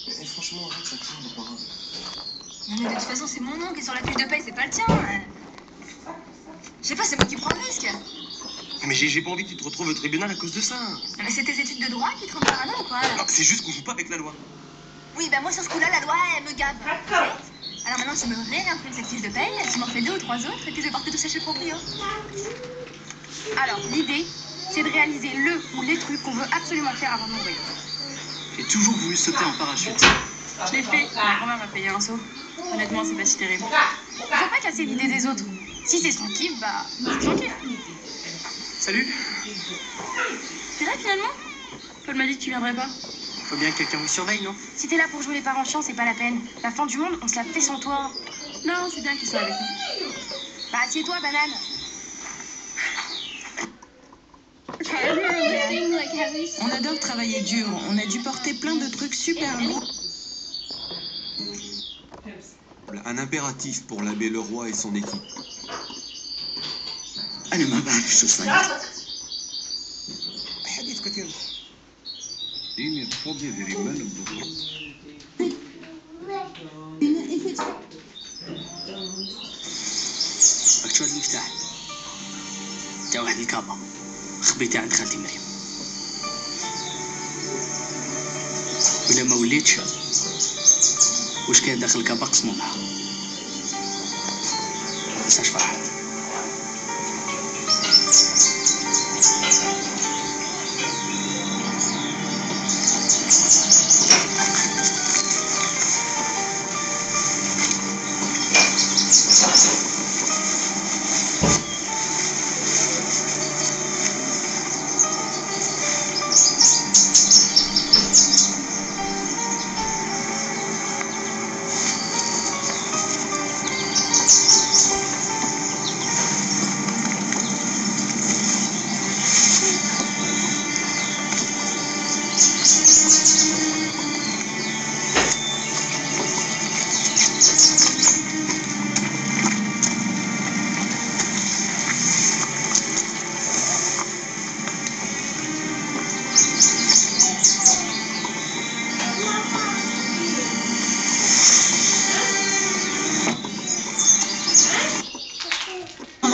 Et franchement, arrête, ça craint, moi. Non mais de toute façon, c'est mon nom qui est sur la fiche de paye, c'est pas le tien. Je sais pas, c'est moi qui prends le risque. Mais j'ai pas envie que tu te retrouves au tribunal à cause de ça. Non, mais c'est tes études de droit qui te rendent parano ou quoi? Non, c'est juste qu'on joue pas avec la loi. Oui, bah moi sur ce coup-là, la loi, elle me gave. Alors maintenant, tu me réimprimes cette fiche de paye, tu m'en fais 2 ou 3 autres, et puis je vais porter tout ça chez le proprio. Alors, l'idée, c'est de réaliser le ou les trucs qu'on veut absolument faire avant de mourir. J'ai toujours voulu sauter en parachute. Je l'ai fait, ma grand-mère m'a payé un saut. Honnêtement, c'est pas si terrible. Faut pas casser l'idée des autres. Si c'est son kiff, bah, c'est son kiff. Salut. T'es là finalement? Paul m'a dit que tu viendrais pas. Faut bien que quelqu'un vous surveille, non? Si t'es là pour jouer les parents chiants, c'est pas la peine. La fin du monde, on se la fait sans toi. Non, c'est bien qu'ils soient avec nous. Bah, assieds-toi, banane. On adore travailler dur. On a dû porter plein de trucs super lourds. Un impératif pour l'abbé Leroy et son équipe. أنا ما بعرف شو صاير. حديث كثير. Une trodde vid rimmen och blod. مكتوب المفتاح. جا واحد الكابا. خبيتها عند خالتي مريم. وإلا ما وليتش واش كاين داخل الكابا قسموا معها. مساش فرح.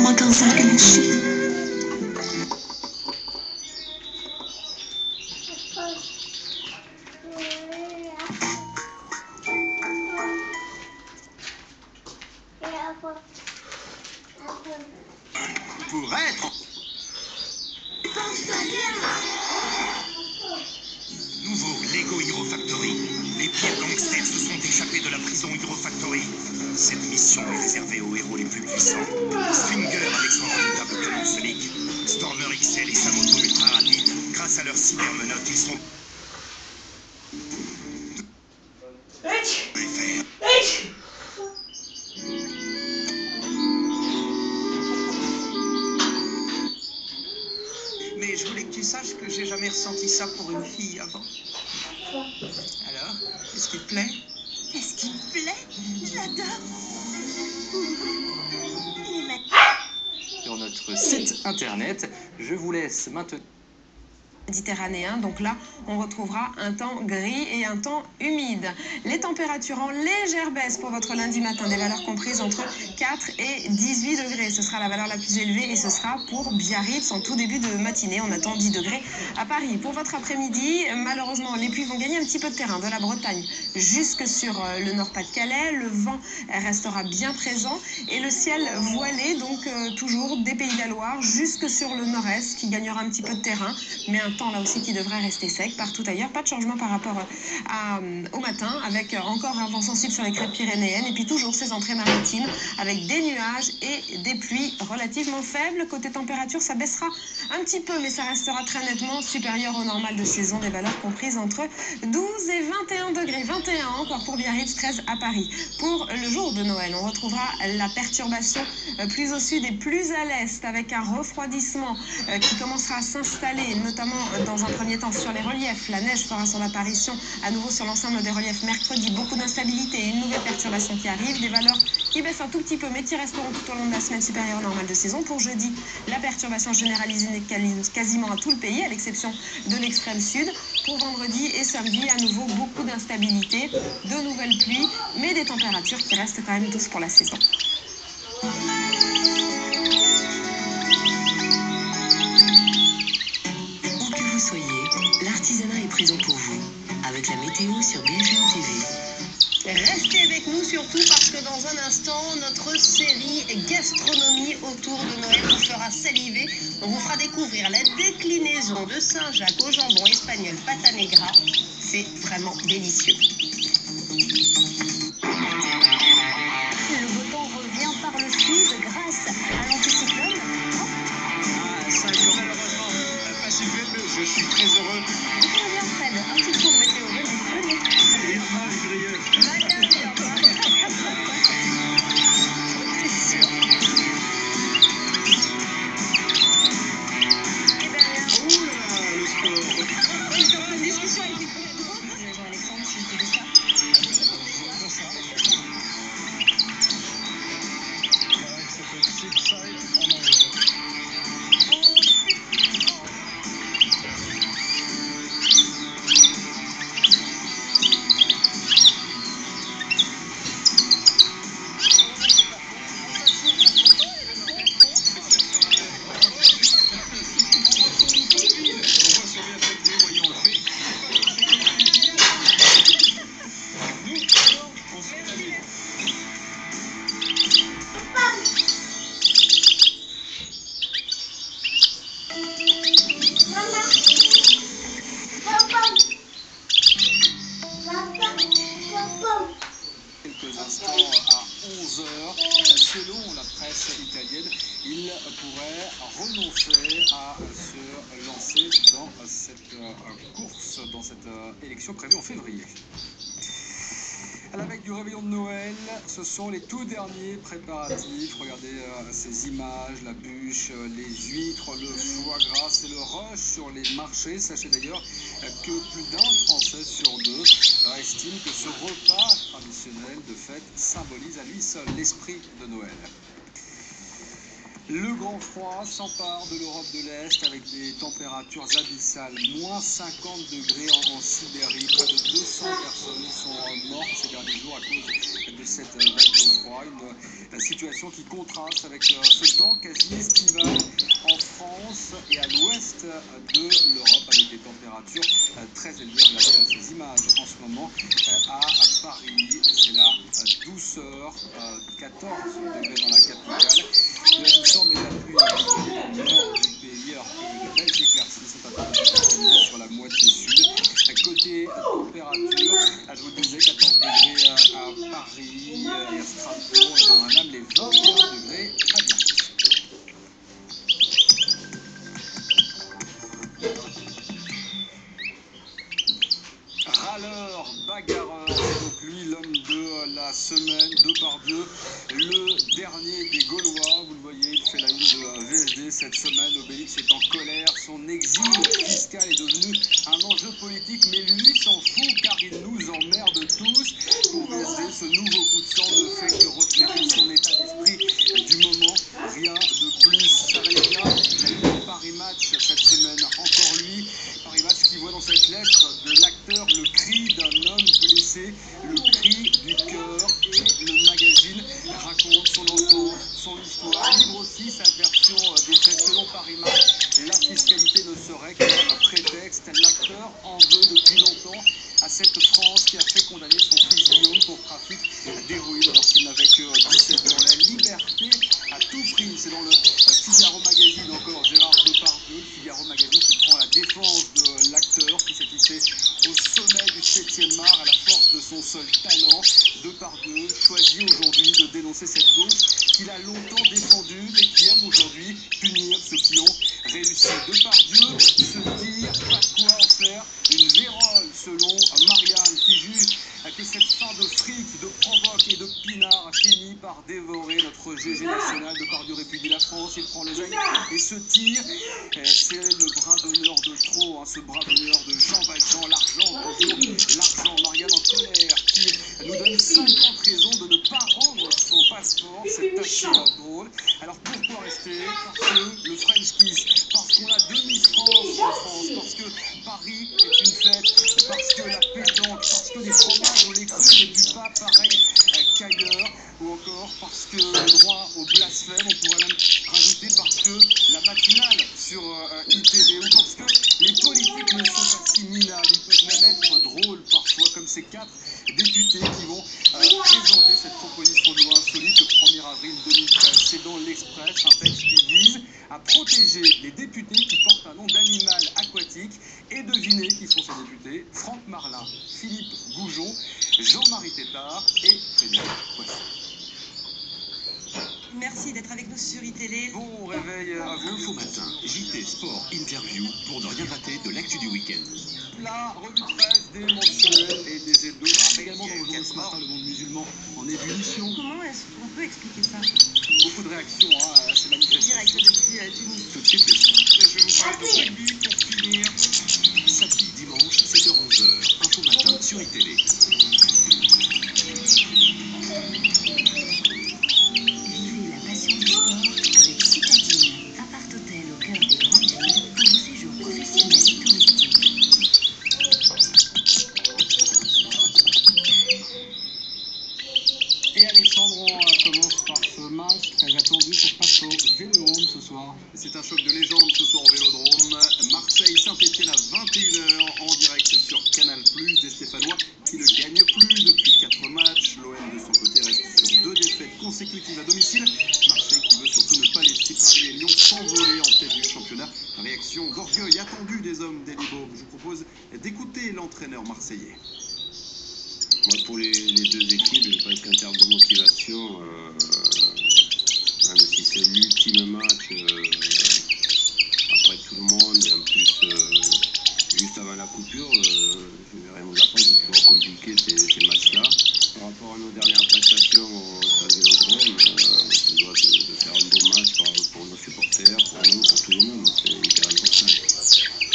ما كنصدق هادشي. Pour être... Nouveau Lego Hero Factory. Les pires gangsters se sont échappés de la prison Hero Factory. Cette mission est réservée aux héros les plus puissants. Stinger avec son redoutable canon sonique. Stormer XL et sa moto ultra rapide. Grâce à leurs cybermenottes, ils sont... Mais je voulais que tu saches que j'ai jamais ressenti ça pour une fille avant. Alors, est-ce qu'il te plaît? Est-ce qu'il me plaît? Je l'adore. Il est magnifique. Sur notre site internet, je vous laisse maintenant. Méditerranéen, donc là on retrouvera un temps gris et un temps humide. Les températures en légère baisse pour votre lundi matin, des valeurs comprises entre 4 et 18 degrés. Ce sera la valeur la plus élevée et ce sera pour Biarritz en tout début de matinée. On attend 10 degrés à Paris. Pour votre après-midi, malheureusement les pluies vont gagner un petit peu de terrain de la Bretagne jusque sur le Nord-Pas-de-Calais. Le vent restera bien présent et le ciel voilé, donc toujours des Pays de la Loire jusque sur le nord-est qui gagnera un petit peu de terrain, mais un temps là aussi qui devrait rester sec. Partout ailleurs, pas de changement par rapport au matin, avec encore un vent sensible sur les crêtes pyrénéennes et puis toujours ces entrées maritimes avec des nuages et des pluies relativement faibles. Côté température, ça baissera un petit peu, mais ça restera très nettement supérieur au normal de saison, des valeurs comprises entre 12 et 21 degrés. 21 encore pour Biarritz, 13 à Paris. Pour le jour de Noël, on retrouvera la perturbation plus au sud et plus à l'est avec un refroidissement qui commencera à s'installer, notamment dans un premier temps sur les reliefs. La neige fera son apparition à nouveau sur l'ensemble des reliefs mercredi. Beaucoup d'instabilité et une nouvelle perturbation qui arrive. Des valeurs qui baissent un tout petit peu, mais qui resteront tout au long de la semaine supérieure normale de saison. Pour jeudi, la perturbation généralisée quasiment à tout le pays, à l'exception de l'extrême sud. Pour vendredi et samedi, à nouveau beaucoup d'instabilité, de nouvelles pluies, mais des températures qui restent quand même douces pour la saison. Où que vous soyez, l'artisanat est présent pour vous, avec la météo sur BFM TV. Restez avec nous surtout parce que dans un instant, notre série gastronomie autour de Noël vous fera saliver. On vous fera découvrir la déclinaison de Saint-Jacques au jambon espagnol pata negra. C'est vraiment délicieux. Le beau temps revient par le sud grâce à l'anticyclone. Ça a malheureusement pas si fait, mais je suis très heureux. Très bien, Fred. Un petit tour météo venez. Et rage grilleux. C'est sûr. Et derrière, Ouh là là, le sport. une discussion avec Jean-Alexandre, s'il te dit ça. Quelques instants à 11h, selon la presse italienne, il pourrait renoncer à se lancer dans cette course, dans cette élection prévue en février. À la veille du réveillon de Noël, ce sont les tout derniers préparatifs. Regardez ces images, la bûche, les huîtres, le foie gras, c'est le rush sur les marchés. Sachez d'ailleurs que plus d'un Français sur deux estime que ce repas traditionnel de fête symbolise à lui seul l'esprit de Noël. Le grand froid s'empare de l'Europe de l'Est avec des températures abyssales, moins 50 degrés en Sibérie. Près de 200 personnes sont mortes ces derniers jours à cause de cette vague de froid. Une situation qui contraste avec ce temps quasi estival en France et à l'ouest de l'Europe avec des températures très élevées. Regardez ces images en ce moment à Paris. C'est la douceur, 14 degrés dans la capitale. De la douceur, mais la pluie est dans le nord du pays, alors que de belles éclaircies sont attendues cet après-midi sur la moitié sud. Côté température, je vous le disais, 14 degrés à Paris et à Strasbourg, et dans même les 21 degrés à Biarritz. Râleur, bagarreur, c'est donc lui l'homme de la semaine, Depardieu, le dernier des Gaulois. Vous le voyez, il fait la une de VSD cette semaine. Obélix est en colère, son exil fiscal est devenu un enjeu politique, mais lui s'en fout car il nous emmerde tous. Pour VSD, ce nouveau coup de sang ne fait que refléter son état d'esprit du moment, rien de plus. Ça valait bien la une de Paris Match cette semaine, encore lui. Paris Match qui voit dans cette lettre de l'acteur le cri d'un homme blessé, le cri du cœur, et le magazine raconte son enfance, son histoire, livre aussi sa version des faits. Selon Paris Match, la fiscalité ne serait qu'un prétexte. L'acteur en veut depuis longtemps à cette France qui a fait condamner son fils Guillaume pour trafic d'héroïne alors qu'il n'avait que 17 ans. La liberté à tout prix, c'est dans le Figaro Magazine encore, Gérard Depardieu, le Figaro Magazine qui prend la défense de l'acteur qui s'est hissé au sommet du 7e art à la force de son seul talent. Depardieu choisit aujourd'hui de dénoncer cette gauche qu'il a longtemps défendue mais qui aime aujourd'hui punir ceux qui ont réussi. Depardieu se dire pas quoi en faire une vérole selon Marianne qui juge que cette fin de fric, de provoque et de pinard a fini par dévorer notre GG national. Depardieu répudie la France, il prend les ailes et se tire. C'est le bras d'honneur de trop, hein, ce bras d'honneur de Jean Valjean, l'argent, toujours l'argent. Marianne en colère qui nous donne 50 raisons de ne pas rendre son passeport. C'est assez drôle. Alors pourquoi rester? Parce que le French Kiss, parce qu'on a 2 Miss France en France, parce que Paris est une fête, parce que la pétanque, parce que des fromages au lait cru ne du pas pareil qu'ailleurs, ou encore parce que le droit au blasphème, on pourrait même rajouter parce que la matinale sur ITV, ou parce que les politiques ne sont pas si minables, ils peuvent même être drôles parfois, comme ces 4 députés qui vont présenter cette proposition de loi insolite le 1er avril 2013. C'est dans l'Express, un texte qui vise à protéger les députés qui portent un nom d'animal aquatique. Et devinez qui sont ces députés: Franck Marlin, Philippe Goujon, Jean-Marie Tétard et Frédéric Poisson. Merci d'être avec nous sur iTélé. Bon réveil à vous. Info matin, JT, sport, interview, pour ne rien rater de l'actu du week-end. La revue de presse des mensuels et des hebdos. Également dans le journal ce matin, le monde musulman en ébullition. Comment est-ce qu'on peut expliquer ça? Beaucoup de réactions à ces manifestations. Direct depuis Tunis. Tout de suite, les sports. Je vais vous parler de rugby pour finir. Samedi, dimanche, 7h-11h. Info matin sur iTélé. Vivez la passion du sport avec Citadine, appart-hôtel au cœur des grandes villes pour vos séjours professionnels et touristiques. Et Alexandre, on commence par ce match très attendu. Ça se passe au Vélodrome ce soir. C'est un choc de légende ce soir au Vélodrome. Marseille-Saint-Etienne à 21h en direct sur Canal+. Des Stéphanois qui ne gagnent plus depuis 4 matchs. L'OM de son côté reste sur 2 défaites consécutives à domicile. Marseille qui veut surtout ne pas laisser Paris et Lyon s'envoler en tête du championnat. Réaction d'orgueil attendue des hommes d'Elibo. Je vous propose d'écouter l'entraîneur marseillais. Moi, pour les 2 équipes, je pense qu'en termes de motivation, même si c'est l'ultime match, après tout le monde, et en plus, juste avant la coupure, je vais rien vous apprendre, c'est toujours compliqué ces matchs-là. Par rapport à nos dernières prestations au Stade Vélodrome, on doit de faire un bon match pour nos supporters, pour nous, pour tout le monde, c'est hyper important.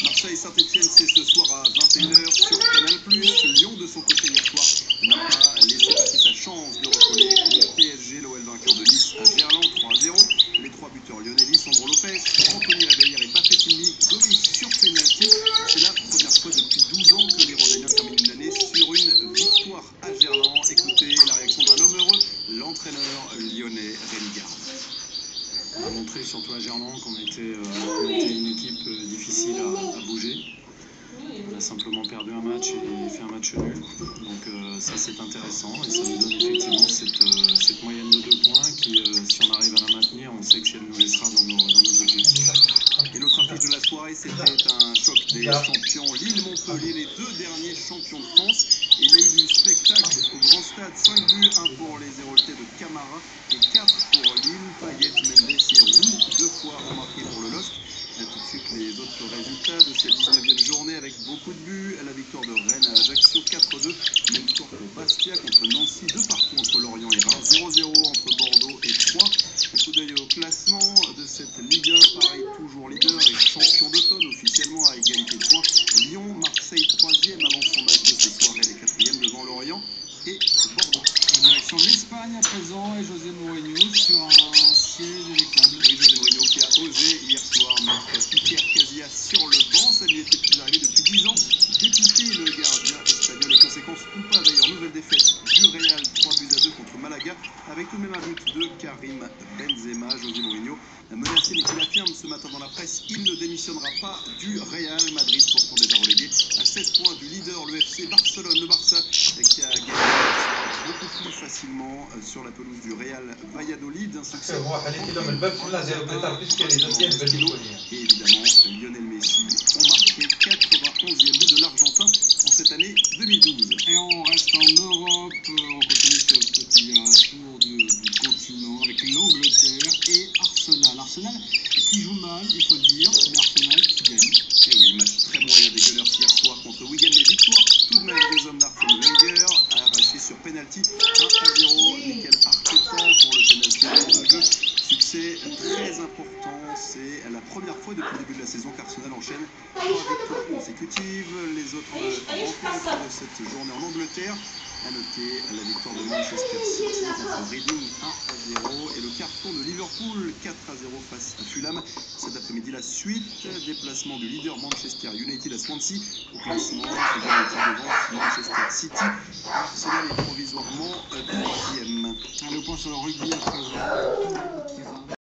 Marseille-Saint-Etienne, c'est ce soir à 21h sur Canal+. Lyon, de son côté, hier soir, n'a pas laissé passer sa chance de recoller au PSG. L'OL vainqueur de Nice à Gerland 3-0. Les 3 buteurs lyonnais, Lisandro Lopez, Anthony Rebellière et Bafétini, Gomis sur penalty. C'est la première fois depuis 12 ans que les Rhodaniens terminent l'année sur une victoire à Gerland. Écoutez la réaction d'un homme heureux, l'entraîneur lyonnais Rémi Garde. On a montré surtout à Gerland qu'on était une équipe difficile à bouger. On a simplement perdu un match et fait un match nul. Donc ça c'est intéressant et ça nous donne effectivement cette moyenne de 2 points qui, si on arrive à la maintenir, on sait que elle nous laissera dans nos objectifs. Et l'autre affiche de la soirée, c'était un choc des champions. Lille-Montpellier, les 2 derniers champions de France. Il y a eu du spectacle au Grand Stade. 5 buts, 1 pour les Héroltais de Camara et 4 pour Lille. Payet, Mendes et Roux, 2 fois remarqués pour le LOSC. Tout de suite les autres résultats de cette 19e journée avec beaucoup de buts. La victoire de Rennes à Ajaccio 4-2. Même score pour Bastia contre Nancy, 2 partout entre Lorient et Reims. 0-0 entre Bordeaux et Troyes. Un coup d'œil au classement de cette Ligue 1. Pareil, toujours leader et champion d'automne officiellement à égalité de points. Lyon, Marseille 3e avant son match de ce soir. Elle est 4e devant Lorient et Bordeaux. En direction de l'Espagne à présent et José Mourinho sur un siège électable. Oui, José Mourinho qui a osé hier soir mettre Iker Casillas sur le banc. Ça lui était plus arrivé depuis 10 ans. Député le gardien espagnol. Les conséquences ou pas d'ailleurs. Nouvelle défaite du Real 3-2 contre Malaga avec tout de même un but de Karim Benzema. José Mourinho menacé mais qui affirme ce matin dans la presse, il ne démissionnera pas du Real Madrid, pourtant déjà relégué à 16 points du leader, le FC Barcelone. Le Barça qui a gagné beaucoup plus facilement sur la pelouse du Real Valladolid. Un succès. Et évidemment, Lionel Messi ont marqué 91e but de l'Argentin en cette année 2012. Et on reste en Europe, on continue ce petit tour du continent avec l'Angleterre et Arsenal. Arsenal qui joue mal, il faut le dire, mais Arsenal qui gagne. Et oui, match très moyen des Gunners hier soir contre Wigan, mais victoire tout de même des hommes d'Arsène Wenger, arraché sur penalty 1-0. Mikel Arteta pour le penalty de jeu première fois depuis le début de la saison qu'Arsenal enchaîne 3 victoires consécutives. Les autres rencontres de cette journée en Angleterre, à noter la victoire de Manchester City contre Reading 1-0 et le carton de Liverpool 4-0 face à Fulham. Cet après-midi, la suite, déplacement du leader Manchester United à Swansea au classement, devant Manchester City. Arsenal est provisoirement 3e. Le point sur le rugby à présent.